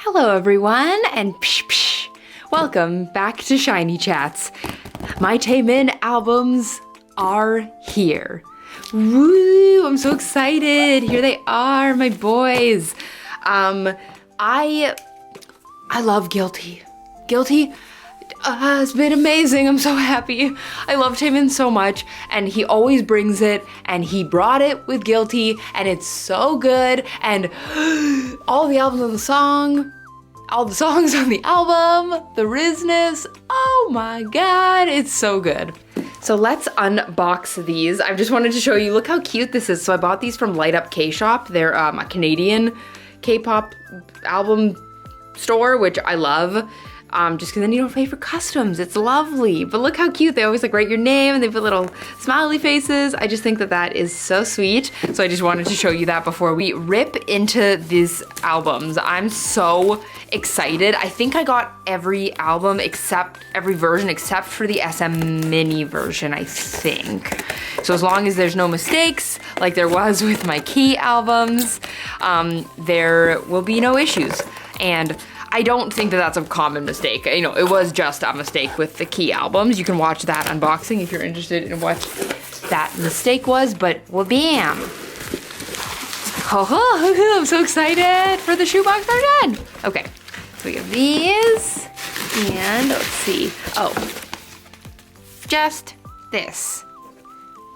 Hello everyone, and welcome back to Shinee Chats. My TAEMIN albums are here. Woo! I'm so excited. Here they are, my boys. I love Guilty. Guilty has been amazing. I'm so happy. I love TAEMIN so much, and he always brings it, and he brought it with Guilty, and it's so good, and all the albums on the song, all the songs on the album, the Rizness, oh my god, it's so good. So let's unbox these. I just wanted to show you, look how cute this is. So I bought these from Light Up K-Shop. They're a Canadian K-pop album store, which I love. Just because then you don't pay for customs. It's lovely. But look how cute. They always like write your name and they put little smiley faces. I just think that that is so sweet. So I just wanted to show you that before we rip into these albums. I'm so excited. I think I got every album every version except for the SM Mini version, I think. So as long as there's no mistakes, like there was with my Key albums, there will be no issues. And I don't think that that's a common mistake. You know, it was just a mistake with the Key albums. You can watch that unboxing if you're interested in what that mistake was, but well, bam. Oh, I'm so excited for the shoebox they're done. Okay, so we have these, and let's see. Oh, just this,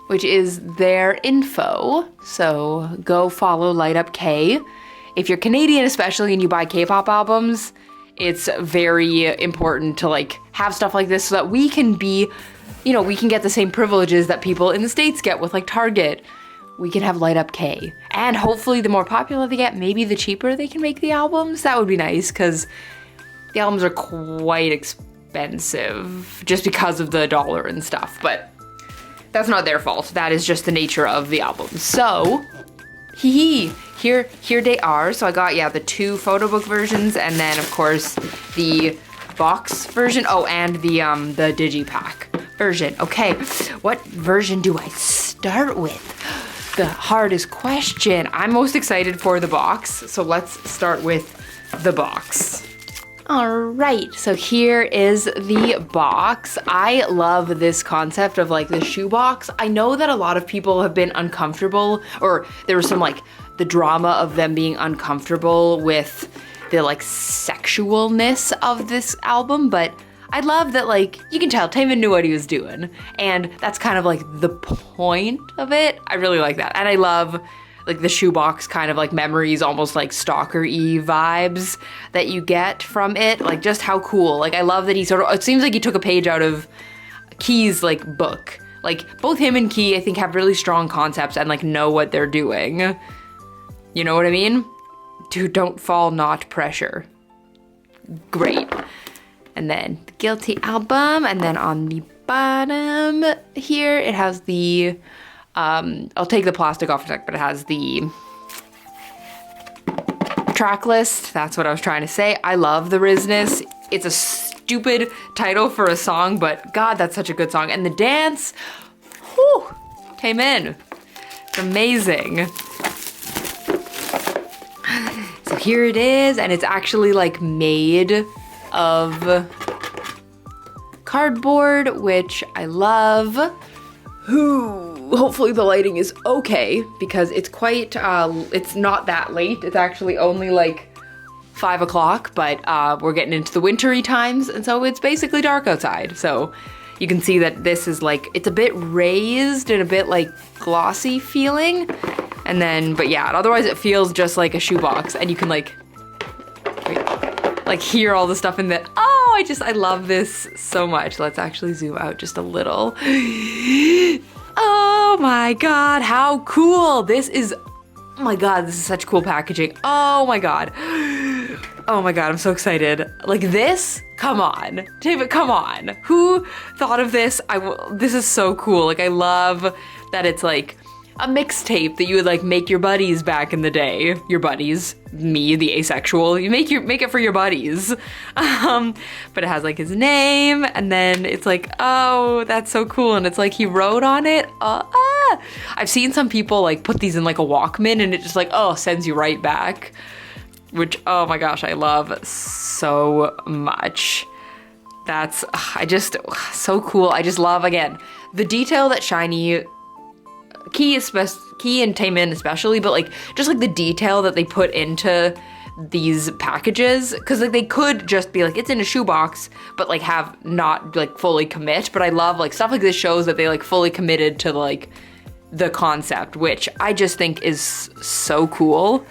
which is their info. So go follow Light Up K. If you're Canadian especially and you buy K-pop albums, it's very important to like have stuff like this so that we can be, you know, we can get the same privileges that people in the States get with like Target. We can have Light Up K. And hopefully the more popular they get, maybe the cheaper they can make the albums. That would be nice because the albums are quite expensive just because of the dollar and stuff. But that's not their fault. That is just the nature of the album. So, here they are. So I got, yeah, the 2 photobook versions, and then of course the box version. Oh, and the digipack version. Okay, what version do I start with? The hardest question. I'm most excited for the box, so let's start with the box. All right, so here is the box. I love this concept of like the shoebox. I know that a lot of people have been uncomfortable, or there was some like the drama of them being uncomfortable with the like sexualness of this album, but I love that like you can tell TAEMIN knew what he was doing, and that's kind of like the point of it. I really like that, and I love like the shoebox kind of like memories, almost like stalker-y vibes that you get from it. Like just how cool. Like I love that he sort of, it seems like he took a page out of Key's like book. Like both him and Key I think have really strong concepts and like know what they're doing. You know what I mean? Dude, don't fall, not pressure. Great. And then the Guilty album, and then on the bottom here it has the I'll take the plastic off in a sec, but it has the track list. That's what I was trying to say. I love the Rizness. It's a stupid title for a song, but God, that's such a good song. And the dance, whew, TAEMIN. It's amazing. So here it is, and it's actually like made of cardboard, which I love. Hopefully the lighting is okay because it's quite, it's not that late. It's actually only like 5 o'clock, but we're getting into the wintry times, and so it's basically dark outside. So you can see that this is like, it's a bit raised and a bit like glossy feeling. And then, but yeah, otherwise it feels just like a shoebox, and you can like hear all the stuff in that. Oh, I love this so much. Let's actually zoom out just a little. Oh my God, how cool. This is, oh my God, this is such cool packaging. Oh my God. Oh my God, I'm so excited. Like this, come on. David, come on. Who thought of this? This is so cool. Like I love that it's like a mixtape that you would like make your buddies back in the day. Your buddies, me, the asexual. You make it for your buddies. But it has like his name, and then it's like, oh, that's so cool. And it's like he wrote on it. I've seen some people like put these in like a Walkman, and it just like, oh, sends you right back. which, oh my gosh, I love so much. That's, so cool. I just love, again, the detail that Shinee, Key and TAEMIN especially, but like, just like the detail that they put into these packages, because like they could just be like, it's in a shoebox, but like have not like fully commit. But I love like stuff like this shows that they like fully committed to like the concept, which I just think is so cool.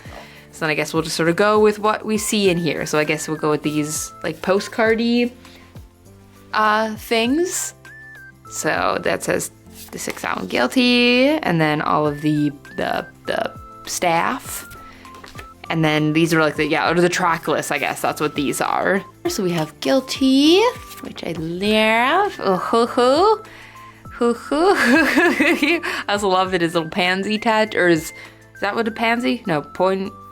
So then I guess we'll just sort of go with what we see in here. So I guess we'll go with these like postcardy things. So that says the 6 found guilty, and then all of the staff. And then these are like the track list, I guess that's what these are. So we have guilty, which I love. Oh, hoo hoo. Hoo hoo. I also love that his little pansy tattoo, or is that what a pansy? No,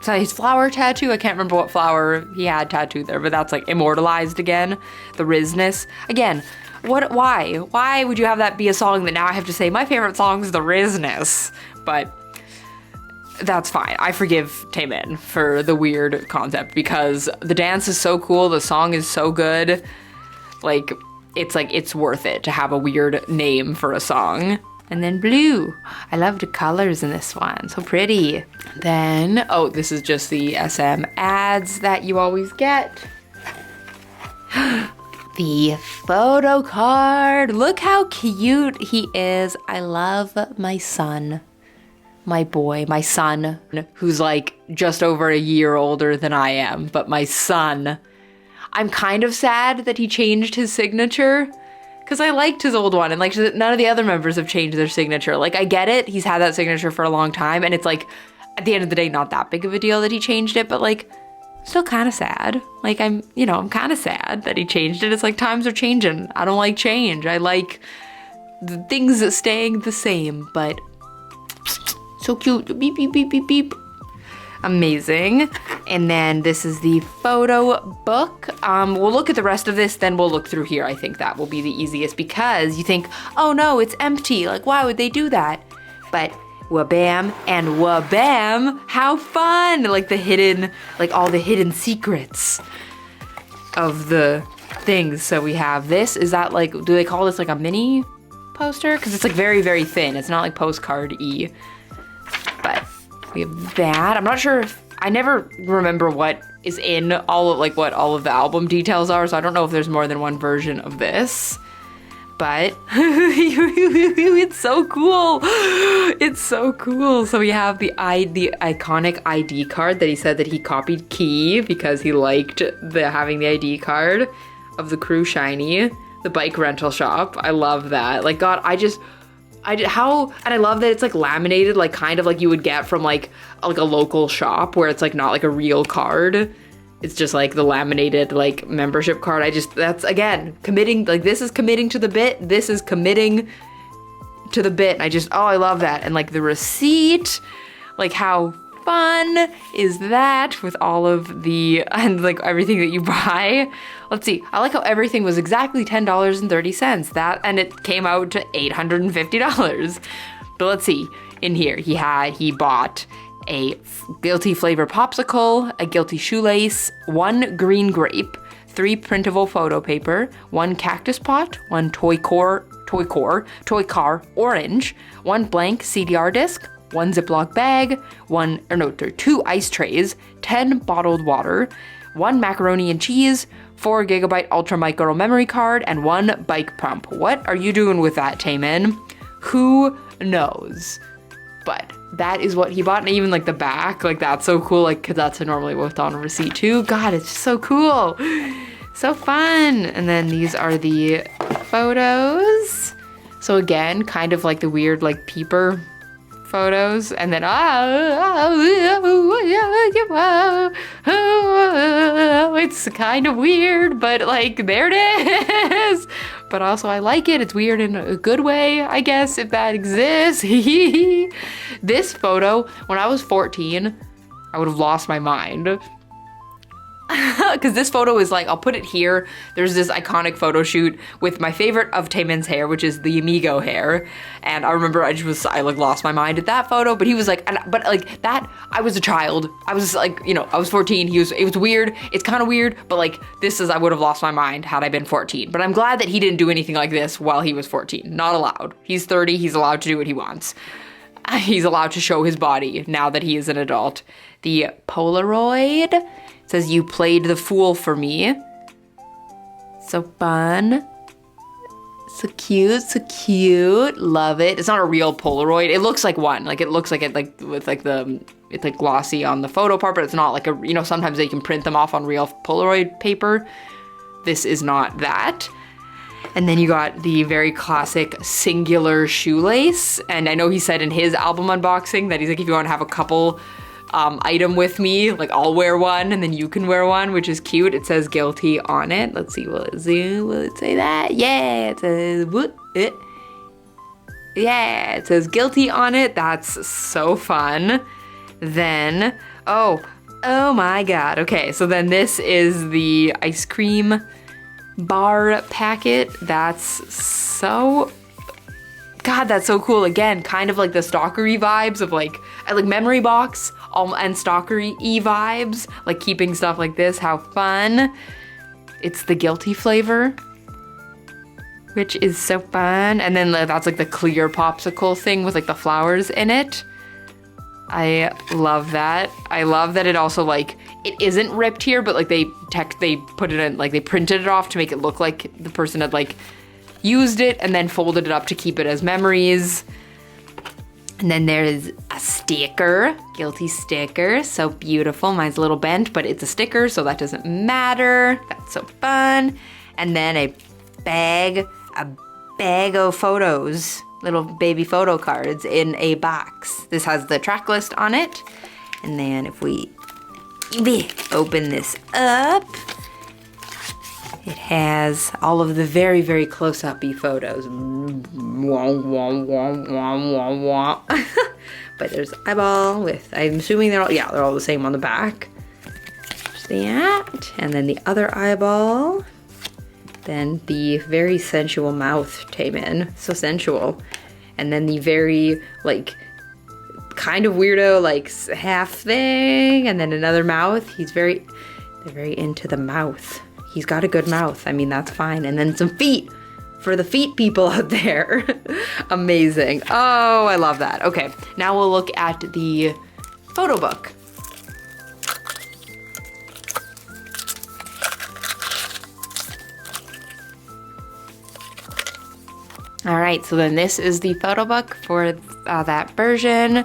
sorry, his flower tattoo. I can't remember what flower he had tattooed there, but that's like immortalized again. The Rizness. Again, why? Why would you have that be a song that now I have to say my favorite song is the Rizness? But that's fine. I forgive TAEMIN for the weird concept because the dance is so cool. The song is so good. Like, it's worth it to have a weird name for a song. And then blue. I love the colors in this one. So pretty. Then, oh, this is just the SM ads that you always get. The photo card. Look how cute he is. I love my son. My boy, my son, who's like just over a year older than I am, but my son. I'm kind of sad that he changed his signature because I liked his old one, and like none of the other members have changed their signature. Like, I get it, he's had that signature for a long time, and it's like, at the end of the day, not that big of a deal that he changed it, but like, still kind of sad. Like, I'm kind of sad that he changed it. It's like, times are changing. I don't like change. I like the things staying the same, but so cute. Beep, beep, beep, beep, beep. Amazing. And then this is the photo book. We'll look at the rest of this, then we'll look through here. I think that will be the easiest because you think, oh no, it's empty. Like, why would they do that? But wabam and wabam, how fun. Like the hidden, like all the hidden secrets of the things. So we have this. Is that like, do they call this like a mini poster? Because it's like very, very thin. It's not like postcard-y. But we have that. I'm not sure if, I never remember what is in all of, like what all of the album details are, so I don't know if there's more than one version of this. But it's so cool. It's so cool. So we have the iconic ID card that he said that he copied Key because he liked having the ID card of the crew Shinee, the bike rental shop. I love that. Like, God, and I love that it's like laminated, like kind of like you would get from like a local shop where it's like not like a real card. It's just like the laminated like membership card. That's again, committing, like this is committing to the bit. This is committing to the bit. And I love that. And like the receipt, like how fun is that with all of the, and like everything that you buy. Let's see, I like how everything was exactly $10.30. That, and it came out to $850. But let's see, in here, he bought a guilty flavor popsicle, a guilty shoelace, 1 green grape, 3 printable photo paper, 1 cactus pot, 1 toy car orange, 1 blank CDR disc, 1 Ziploc bag, 2 ice trays, 10 bottled water, 1 macaroni and cheese, 4 gigabyte ultra micro memory card, and 1 bike pump. What are you doing with that, TAEMIN? Who knows? But that is what he bought, and even like the back, like that's so cool, like cause that's normally what's on a receipt too. God, it's just so cool. So fun. And then these are the photos. So again, kind of like the weird like peeper photos, and then it's kind of weird, but like there it is. But also I like it. It's weird in a good way, I guess, if that exists. This photo, when I was 14, I would have lost my mind. because this photo is like, I'll put it here. There's this iconic photo shoot with my favorite of Taemin's hair, which is the Amigo hair. And I remember I like lost my mind at that photo, but he was like, but like that, I was a child. I was like, you know, I was 14. It was weird. It's kind of weird, but like I would have lost my mind had I been 14. But I'm glad that he didn't do anything like this while he was 14. Not allowed. He's 30. He's allowed to do what he wants. He's allowed to show his body now that he is an adult. The Polaroid. It says, you played the fool for me. So fun. So cute, so cute. Love it. It's not a real Polaroid. It looks like one. Like it looks like it like with like it's like glossy on the photo part, but it's not like a, you know, sometimes they can print them off on real Polaroid paper. This is not that. And then you got the very classic singular shoelace. And I know he said in his album unboxing that he's like, if you want to have a couple item with me, like I'll wear one and then you can wear one, which is cute. It says guilty on it. Let's see, will it say that? Yeah, it says what? Yeah, it says guilty on it. That's so fun. Then, oh my God. Okay, so then this is the ice cream bar packet. That's so, God, that's so cool. Again, kind of like the stalkery vibes of like memory box and stalkery vibes, like keeping stuff like this. How fun. It's the guilty flavor, which is so fun. And then that's like the clear popsicle thing with like the flowers in it. I love that. I love that it also like, it isn't ripped here, but like they put it in, like they printed it off to make it look like the person had like used it and then folded it up to keep it as memories. And then there's a sticker, guilty sticker, so beautiful. Mine's a little bent, but it's a sticker, so that doesn't matter. That's so fun. And then a bag of photos, little baby photo cards in a box. This has the track list on it. And then if we open this up, it has all of the very, very close-up-y photos. But there's eyeball with, I'm assuming they're all the same on the back. There's that, and then the other eyeball. Then the very sensual mouth, Taemin, so sensual. And then the very, like, kind of weirdo, like, half thing, and then another mouth. They're very into the mouth. He's got a good mouth. I mean, that's fine. And then some feet for the feet people out there. Amazing. Oh, I love that. Okay, now we'll look at the photo book. All right, so then this is the photo book for that version.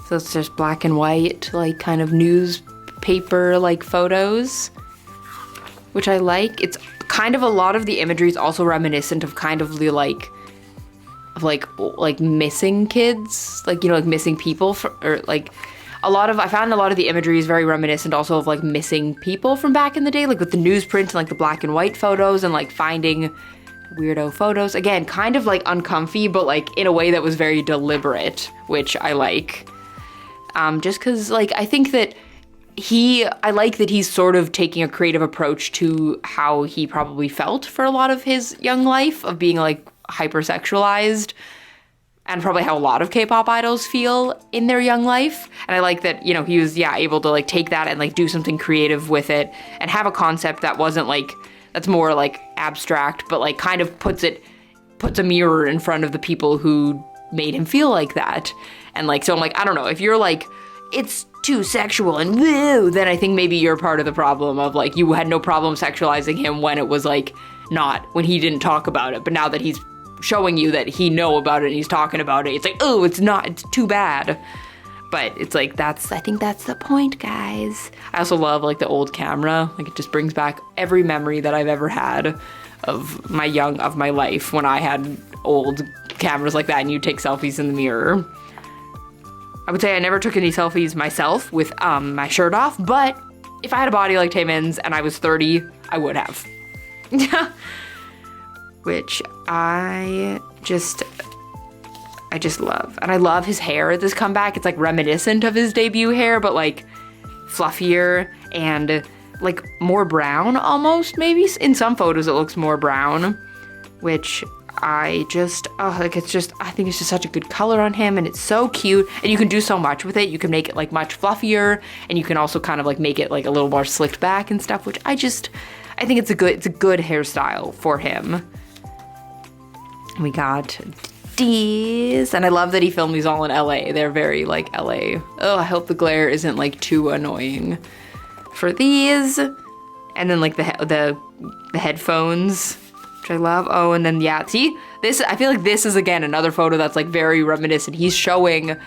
So it's just black and white, like kind of newspaper like photos, which I like. It's kind of a lot of the imagery is also reminiscent of kind of the like missing kids, like, you know, like missing people, or like I found a lot of the imagery is very reminiscent also of like missing people from back in the day, like with the newsprint and like the black and white photos and like finding weirdo photos. Again, kind of like uncomfy, but like in a way that was very deliberate, which I like. Just cause like, I think that I like that he's sort of taking a creative approach to how he probably felt for a lot of his young life of being like hypersexualized, and probably how a lot of K-pop idols feel in their young life. And I like that, you know, he was, able to like take that and like do something creative with it and have a concept that wasn't like, that's more like abstract, but like kind of puts a mirror in front of the people who made him feel like that. And like, so I'm like, I don't know, if you're like, it's too sexual and woo, then I think maybe you're part of the problem of like, you had no problem sexualizing him when it was like when he didn't talk about it. But now that he's showing you that he know about it and he's talking about it, it's like, oh, it's too bad. But it's like, I think that's the point, guys. I also love like the old camera. Like it just brings back every memory that I've ever had of my life when I had old cameras like that and you take selfies in the mirror. I would say I never took any selfies myself with my shirt off, but if I had a body like Taemin's and I was 30, I would have. Which I just love. And I love his hair this comeback. It's like reminiscent of his debut hair, but like fluffier and like more brown almost, maybe. In some photos it looks more brown, which I just, I think it's just such a good color on him, and it's so cute, and you can do so much with it. You can make it like much fluffier, and you can also kind of like make it like a little more slicked back and stuff, which I think it's a good hairstyle for him. We got these, and I love that he filmed these all in LA. They're very like LA. Oh, I hope the glare isn't like too annoying for these. And then like the headphones, which I love. Oh, and then yeah, see this, I feel like this is again another photo that's like very reminiscent. He's showing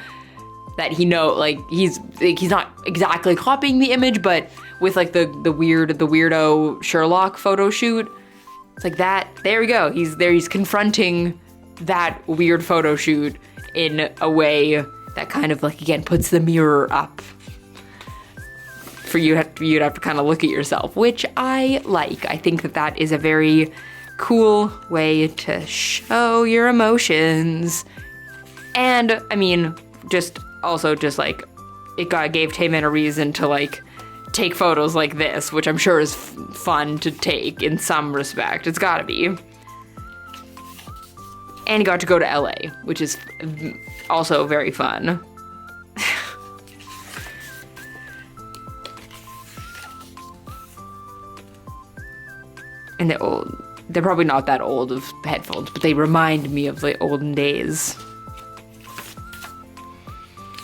that he's not exactly copying the image, but with like the weirdo Sherlock photo shoot. It's like that, there we go. He's confronting that weird photo shoot in a way that kind of like, again, puts the mirror up for you'd have to kind of look at yourself, which I like. I think that is a very cool way to show your emotions. And I mean, just like, it gave TAEMIN a reason to like take photos like this, which I'm sure is fun to take in some respect. It's gotta be. And he got to go to LA, which is also very fun. And they're probably not that old of headphones, but they remind me of the olden days.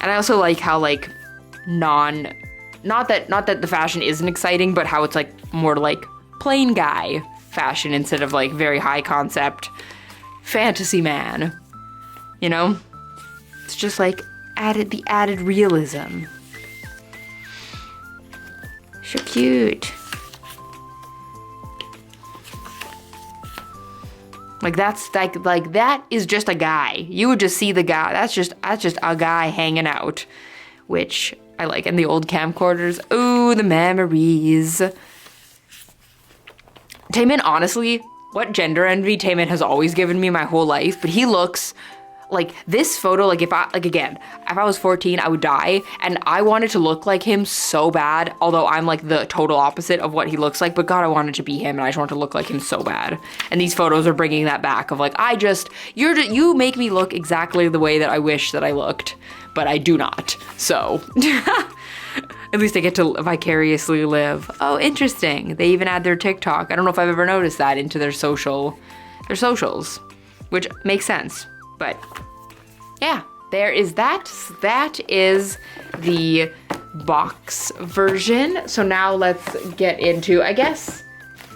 And I also like how like not that the fashion isn't exciting, but how it's like more like plain guy fashion instead of like very high concept fantasy man, you know? It's just like the added realism. So cute. Like that's like that is just a guy. You would just see the guy. That's just a guy hanging out, which I like. And the old camcorders. Ooh, the memories. TAEMIN, honestly, what gender envy TAEMIN has always given me my whole life, but he looks like this photo, like if I was 14, I would die, and I wanted to look like him so bad, although I'm like the total opposite of what he looks like, but God, I wanted to be him, and I just want to look like him so bad. And these photos are bringing that back of like, you make me look exactly the way that I wish that I looked, but I do not, so. At least I get to vicariously live. Oh, interesting. They even add their TikTok. I don't know if I've ever noticed that into their socials, which makes sense. But yeah, there is that. That is the box version. So now let's get into, I guess,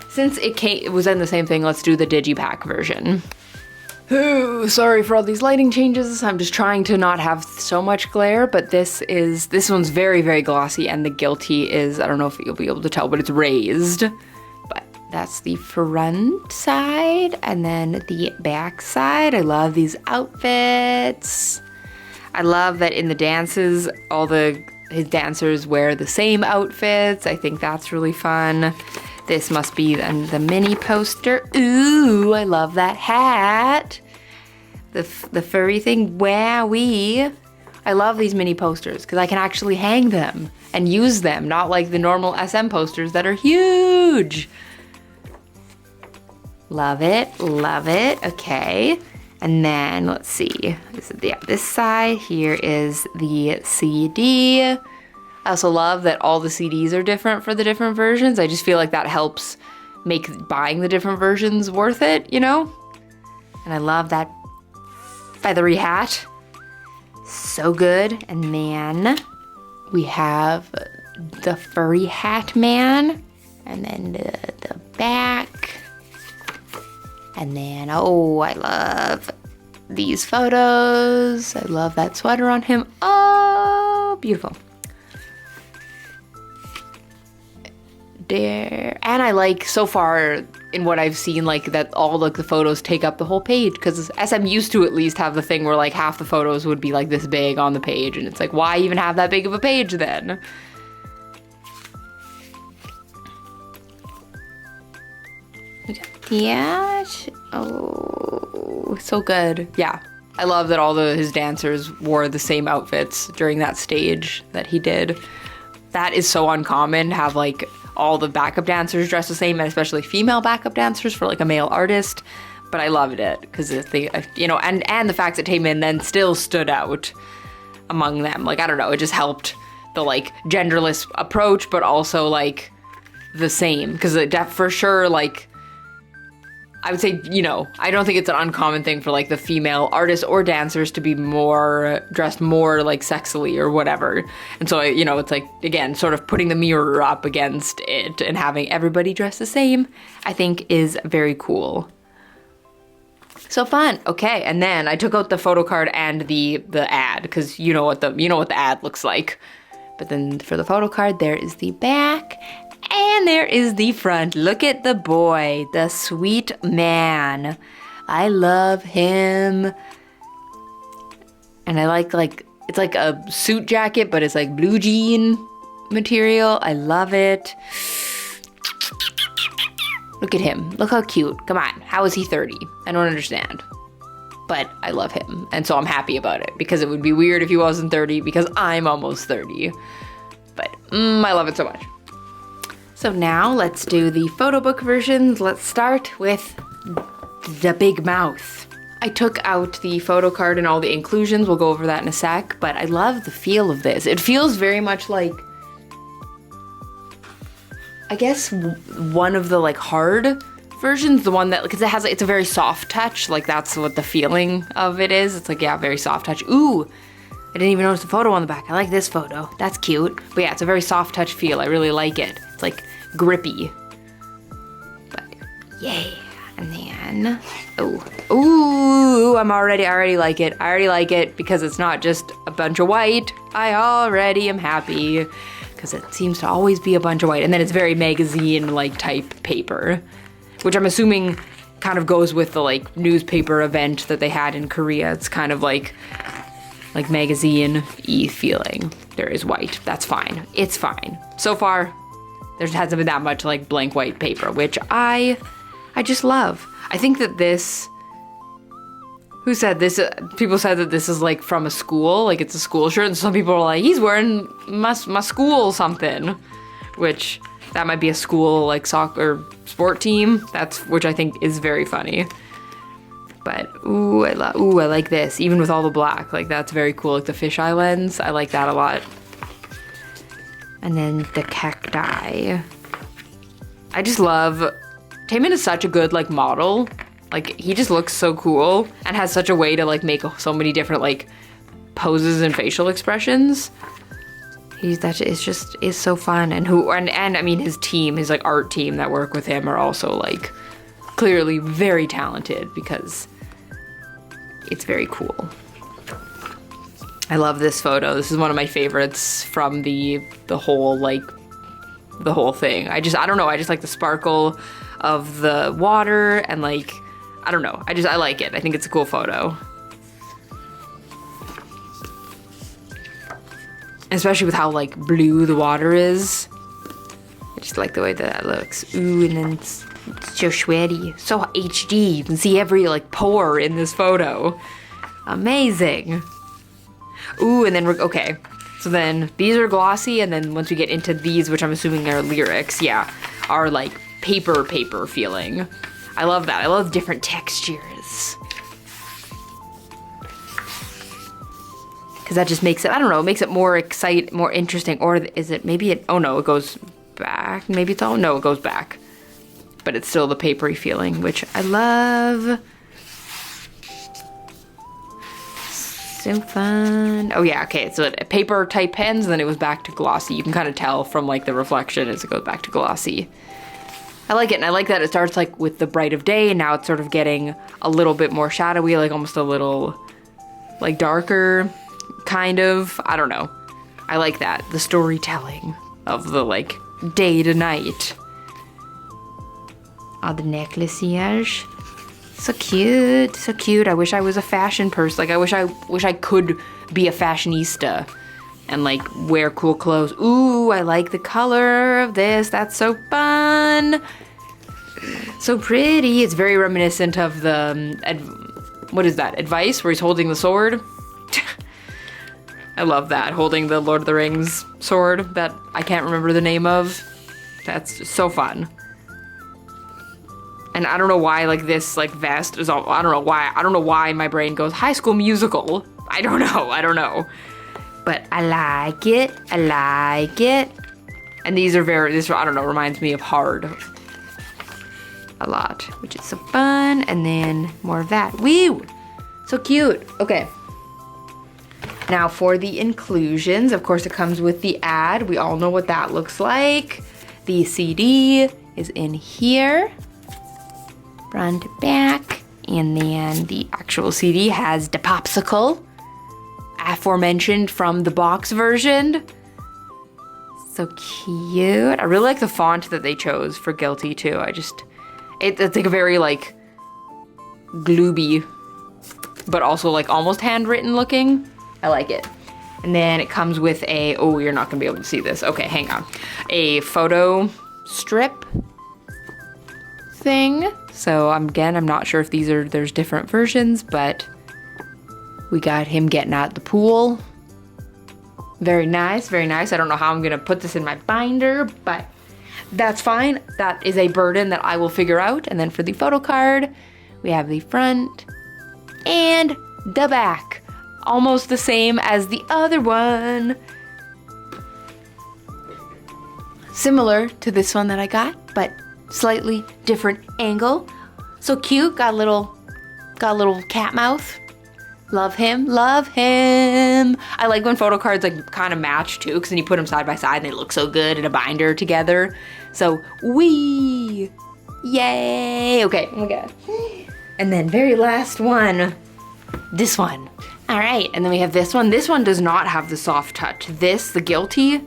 since it was in the same thing, let's do the digipack version. Ooh, sorry for all these lighting changes. I'm just trying to not have so much glare, but this one's very, very glossy, and the guilty is, I don't know if you'll be able to tell, but it's raised. But that's the front side, and then the back side. I love these outfits. I love that in the dances, his dancers wear the same outfits. I think that's really fun. This must be the mini poster. Ooh, I love that hat. The furry thing, wowee. I love these mini posters because I can actually hang them and use them, not like the normal SM posters that are huge. Love it, okay. And then let's see, this side here is the CD. I also love that all the CDs are different for the different versions. I just feel like that helps make buying the different versions worth it, you know? And I love that feathery hat. So good. And then we have the furry hat man. And then the back. And then, oh, I love these photos. I love that sweater on him. Oh, beautiful. There. And I like, so far in what I've seen, like that all like the photos take up the whole page, because SM used to at least have the thing where like half the photos would be like this big on the page, and it's like, why even have that big of a page then? Yeah. Oh, so good. Yeah. I love that all his dancers wore the same outfits during that stage that he did. that is so uncommon to have like all the backup dancers dressed the same, and especially female backup dancers for like a male artist. But I loved it because they, you know, and the fact that TAEMIN then still stood out among them. Like, I don't know, it just helped the like genderless approach, but also like the same, because for sure, like, I would say, you know, I don't think it's an uncommon thing for like the female artists or dancers to be dressed more like sexily or whatever. And so, you know, it's like, again, sort of putting the mirror up against it and having everybody dress the same, I think is very cool. So fun. Okay, and then I took out the photo card and the ad, because you know what the ad looks like. But then for the photo card, there is the back and there is the front. Look at the boy, the sweet man. I love him. And I like it's like a suit jacket, but it's like blue jean material. I love it. Look at him. Look how cute. Come on. How is he 30? I don't understand. But I love him. And so I'm happy about it, because it would be weird if he wasn't 30, because I'm almost 30. But I love it so much. So now let's do the photo book versions. Let's start with the big mouth. I took out the photo card and all the inclusions. We'll go over that in a sec, but I love the feel of this. It feels very much like, I guess, one of the like hard versions, the one that, because it's a very soft touch, like that's what the feeling of it is. It's like, yeah, very soft touch. Ooh, I didn't even notice the photo on the back. I like this photo. That's cute. But yeah, it's a very soft touch feel. I really like it. It's like grippy. But yeah. And then, ooh, I already like it. I already like it because it's not just a bunch of white. I already am happy, because it seems to always be a bunch of white. And then it's very magazine-like type paper, which I'm assuming kind of goes with the like newspaper event that they had in Korea. It's kind of like magazine-y feeling. There is white. That's fine. It's fine. So far, there hasn't been that much like blank white paper, which I just love. I think that this, who said this? People said that this is like from a school, like it's a school shirt, and some people are like, he's wearing my school something, which that might be a school like soccer sport team. Which I think is very funny. But ooh, I like this, even with all the black. Like that's very cool. Like the fisheye lens, I like that a lot. And then the cacti. I just love. TAEMIN is such a good like model. Like he just looks so cool and has such a way to like make so many different like poses and facial expressions. Is so fun. And I mean his team, his like art team that work with him are also like clearly very talented, because it's very cool. I love this photo. This is one of my favorites from the whole thing. I don't know. I just like the sparkle of the water, and like, I don't know. I like it. I think it's a cool photo. Especially with how like blue the water is. I just like the way that looks. Ooh, and then it's so sweaty. So HD. You can see every like pore in this photo. Amazing. Ooh, and then okay. So then these are glossy, and then once we get into these, which I'm assuming are lyrics, yeah, are like paper feeling. I love that. I love different textures. Because that just makes it, I don't know, it makes it more more interesting. Or is it, maybe it, oh no, it goes back. Maybe it's all, no, it goes back. But it's still the papery feeling, which I love. So fun. Oh yeah, okay, so paper type pens, and then it was back to glossy. You can kind of tell from like the reflection as it goes back to glossy. I like it, and I like that it starts like with the bright of day, and now it's sort of getting a little bit more shadowy, like almost a little like darker, kind of. I don't know. I like that, the storytelling of the like day to night. Oh, the necklaciers. So cute, so cute. I wish I was a fashion person. Like I wish I could be a fashionista and like wear cool clothes. Ooh, I like the color of this. That's so fun. So pretty. It's very reminiscent of the, what is that? Advice, where he's holding the sword. I love that, holding the Lord of the Rings sword that I can't remember the name of. That's just so fun. And I don't know why like this like vest is all, I don't know why my brain goes High School Musical. I don't know. But I like it, And these are this, I don't know, reminds me of Hard a lot, which is so fun. And then more of that, woo! So cute, okay. Now for the inclusions, of course it comes with the ad. We all know what that looks like. The CD is in here, front to back, and then the actual CD has the popsicle, aforementioned from the box version. So cute. I really like the font that they chose for Guilty too. It's like a very like glooby, but also like almost handwritten looking. I like it. And then it comes with a, oh, you're not gonna be able to see this. Okay, hang on. A photo strip thing. So again, I'm not sure if there's different versions, but we got him getting out the pool. Very nice, very nice. I don't know how I'm gonna put this in my binder, but that's fine. That is a burden that I will figure out. And then for the photo card, we have the front and the back. Almost the same as the other one. Similar to this one that I got, but slightly different angle. So cute, got a little cat mouth. Love him, love him. I like when photo cards like kind of match too, because then you put them side by side and they look so good in a binder together. So wee, yay. Okay, oh my God. And then very last one, this one. All right, and then we have this one. This one does not have the soft touch. This, the Guilty,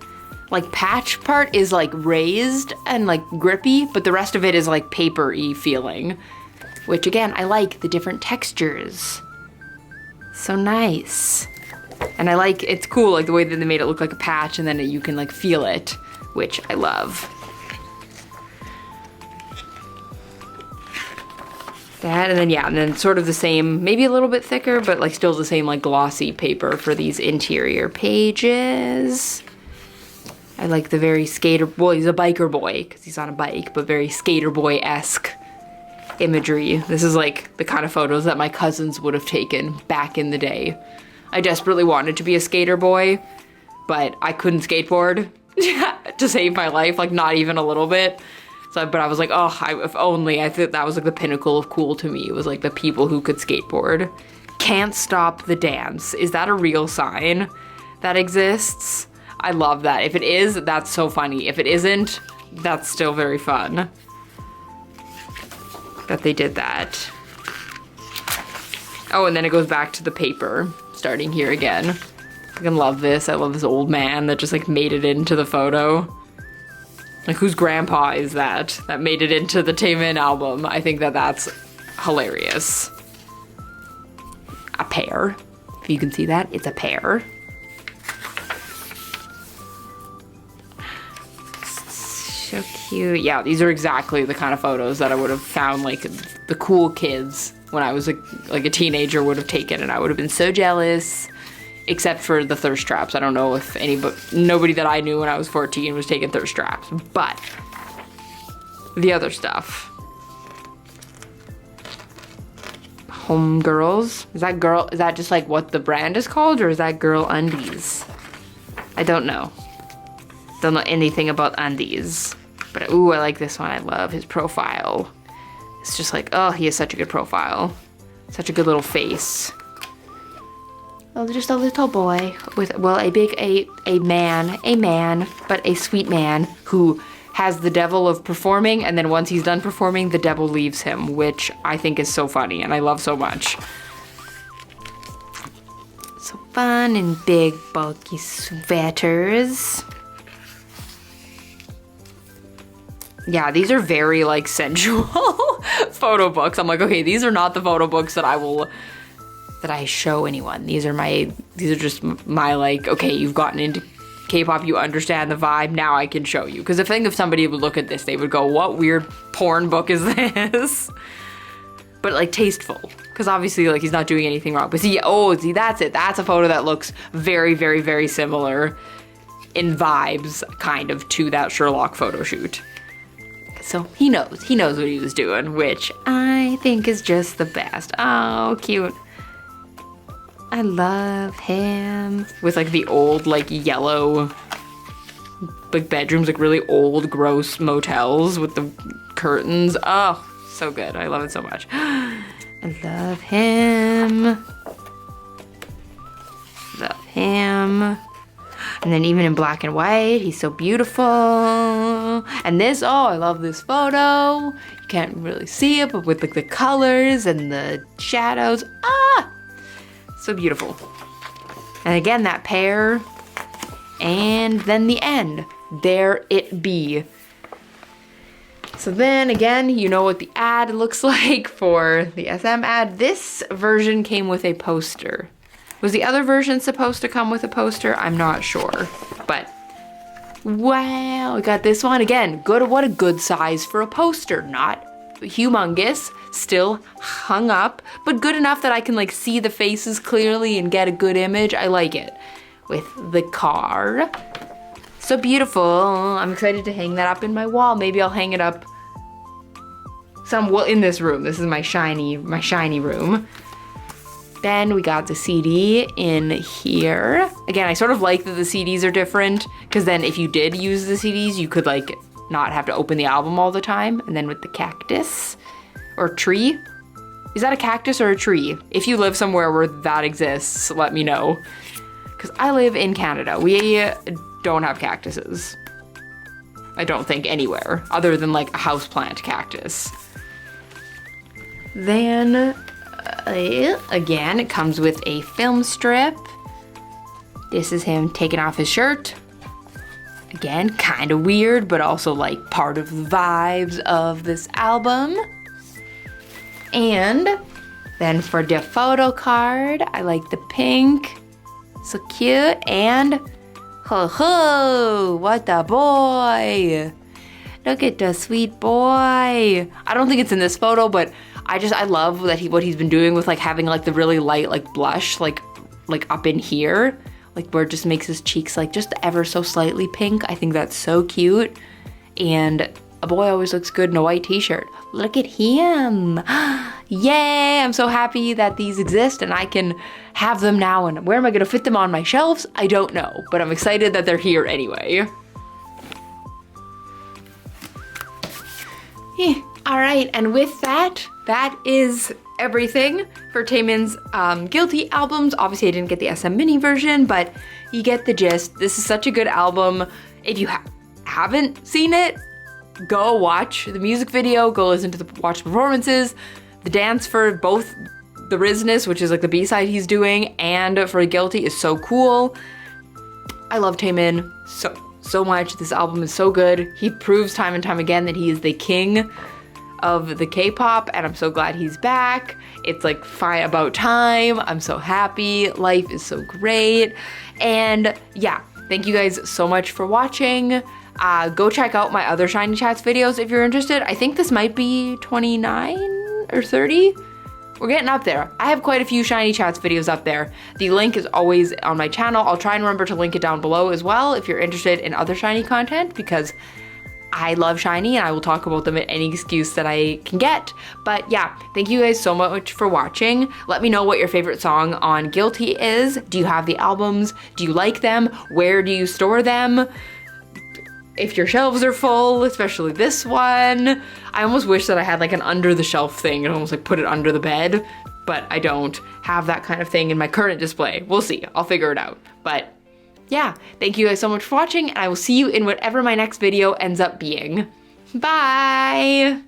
like patch part is like raised and like grippy, but the rest of it is like paper-y feeling, which again, I like the different textures. So nice. And I like, it's cool, like the way that they made it look like a patch and then you can like feel it, which I love. That, and then yeah, and then sort of the same, maybe a little bit thicker, but like still the same like glossy paper for these interior pages. I like the very skater, well, he's a biker boy because he's on a bike, but very skater boy-esque imagery. This is like the kind of photos that my cousins would have taken back in the day. I desperately wanted to be a skater boy, but I couldn't skateboard to save my life, like not even a little bit. So, but I was like, oh, if only. I think that was like the pinnacle of cool to me. It was like the people who could skateboard. Can't stop the dance. Is that a real sign that exists? I love that. If it is, that's so funny. If it isn't, that's still very fun that they did that. Oh, and then it goes back to the paper, starting here again. I fucking love this. I love this old man that just like made it into the photo. Like, whose grandpa is that made it into the TAEMIN album? I think that that's hilarious. A pear. If you can see that, it's a pear. So cute. Yeah, these are exactly the kind of photos that I would have found like the cool kids when I was like a teenager would have taken, and I would have been so jealous. Except for the thirst traps. I don't know if nobody that I knew when I was 14 was taking thirst traps, but the other stuff. Homegirls. Is that just like what the brand is called, or is that girl undies? I don't know. Don't know anything about undies. But ooh, I like this one. I love his profile. It's just like, oh, he has such a good profile. Such a good little face. Oh, just a little boy with, well, a man, but a sweet man who has the devil of performing, and then once he's done performing, the devil leaves him, which I think is so funny and I love so much. So fun and big, bulky sweaters. Yeah, these are very like sensual photo books. I'm like, okay, these are not the photo books that I show anyone. These are just my like, okay, you've gotten into K-pop, you understand the vibe, now I can show you. Because I think if somebody would look at this, they would go, what weird porn book is this? But like tasteful, because obviously like he's not doing anything wrong. But see, oh, see, that's it. That's a photo that looks very, very, very similar in vibes kind of to that Sherlock photo shoot. So he knows what he was doing, which I think is just the best. Oh, cute. I love him. With like the old like yellow like bedrooms, like really old gross motels with the curtains. Oh, so good. I love it so much. I love him. Love him. And then even in black and white, he's so beautiful. And this, oh, I love this photo. You can't really see it, but with like the colors and the shadows. Ah, so beautiful. And again, that pair. And then the end. There it be. So then again, you know what the ad looks like for the SM ad. This version came with a poster. Was the other version supposed to come with a poster? I'm not sure, but wow, I got this one again. Good, what a good size for a poster. Not humongous, still hung up, but good enough that I can like see the faces clearly and get a good image. I like it. With the car. So beautiful. I'm excited to hang that up in my wall. Maybe I'll hang it up well in this room. This is my shiny room. Then we got the CD in here. Again, I sort of like that the CDs are different, because then if you did use the CDs, you could like not have to open the album all the time. And then with the cactus or tree. Is that a cactus or a tree? If you live somewhere where that exists, let me know. Because I live in Canada. We don't have cactuses. I don't think anywhere, other than like a houseplant cactus. Then, again, it comes with a film strip. This is him taking off his shirt. Again, kind of weird, but also like part of the vibes of this album. And then for the photo card, I like the pink. So cute. And ho ho, what a boy. Look at the sweet boy. I don't think it's in this photo, but I love that what he's been doing with like having like the really light like blush like up in here, like where it just makes his cheeks like just ever so slightly pink. I think that's so cute. And a boy always looks good in a white t-shirt. Look at him. Yay, I'm so happy that these exist and I can have them now. And where am I gonna fit them on my shelves? I don't know, but I'm excited that they're here anyway. All right, and with that is everything for TAEMIN's Guilty albums. Obviously, I didn't get the SM Mini version, but you get the gist. This is such a good album. If you haven't seen it, go watch the music video, go listen to watch performances, the dance for both the Rizness, which is like the B-side he's doing, and for Guilty is so cool. I love Taemin so much. This album is so good. He proves time and time again that he is the king of the K-pop, and I'm so glad he's back. It's like about time. I'm so happy. Life is so great. And yeah, thank you guys so much for watching. Go check out my other Shiny Chats videos if you're interested. I think this might be 29 or 30. We're getting up there. I have quite a few Shiny Chats videos up there. The link is always on my channel. I'll try and remember to link it down below as well if you're interested in other Shiny content, because I love Shiny and I will talk about them at any excuse that I can get. But yeah, thank you guys so much for watching. Let me know what your favorite song on Guilty is. Do you have the albums? Do you like them? Where do you store them? If your shelves are full, especially this one. I almost wish that I had like an under the shelf thing and almost like put it under the bed, but I don't have that kind of thing in my current display. We'll see, I'll figure it out. But yeah, thank you guys so much for watching, and I will see you in whatever my next video ends up being. Bye!